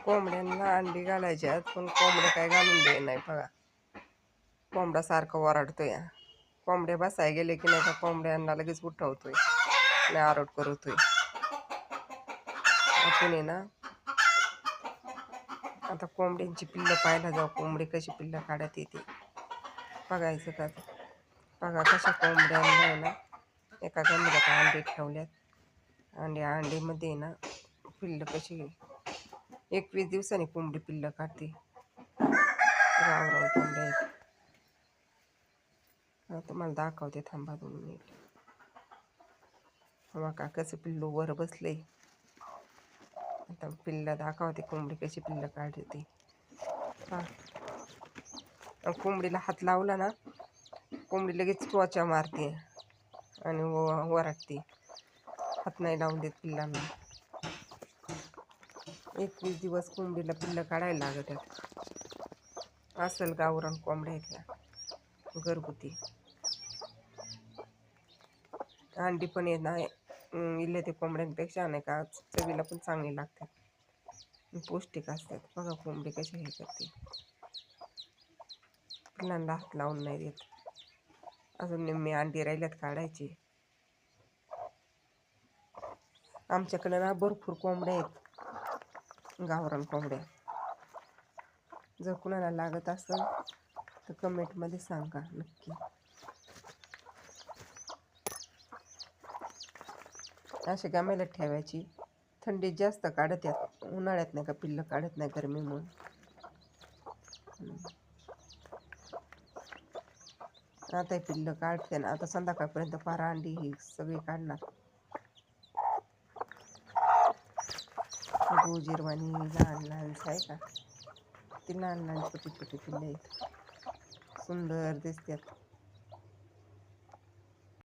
कोंबड्यांना अंडी घालायच्यात पण कोंबड्या काय घालून दे नाही बघा. कोंबडा सारखं ओरडतोय. कोंबड्या बसाय गेले की नाही का कोंबड्यांना लगेच उठवतोय आणि आरड करतोय. आपण आहे ना आता कोंबड्यांची पिल्लं पाहायला जाऊ. कोंबडी कशी पिल्लं काढत येते बघायचं का. बघा कशा कोंबड्यांना आहे ना एका गंजात अंडे ठेवल्यात आणि अंडीमध्ये ना पिल्लं कशी 21 दिवसांनी कोंबडी पिल्लं काढते. गावरान कोंबड्या आहेत. तुम्हाला दाखवते थांबा 2 मिनिट. बघा कसं पिल्लू वर बसले. आता पिल्लं दाखवते कोंबडी कशी पिल्लं काढते. कोंबडीला हात लावला ना कोंबडी लगेच त्वचा मारते आणि वरडते. हात नाही लावून देत पिल्लांना. 21 दिवस कोंबडीला पिल्लं काढायला लागत आहेत. असल गावरान कोंबड्या आहेत त्या घरगुती. अंडी पण येत नाही इल्ले ते कोंबड्यांपेक्षा नाही का चवीला पण चांगली लागतात. पौष्टिक असतात. बघा कोंबडी कशी हे करते. पिल्लांना हात लावून नाही देत. अजून निम्मी अंडी राहिल्यात काढायची. आमच्याकडे ना भरपूर कोंबड्या आहेत गावरान कोंबड्या. जर कुणाला लागत असेल तर कमेंटमध्ये सांगा नक्की. असे गमेला ठेवायची. थंडीत जास्त काढत आहेत. उन्हाळ्यात नाही का पिल्लं काढत नाही गरमीमुळे. आता पिल्लं काढते ना. आता संध्याकाळपर्यंत पारा अंडी ही सगळी काढणार. गोजीरवाणी लहान लहान आहे का ती लहान लहान छोटी छोटी पिल्लं आहेत. सुंदर दिसतात.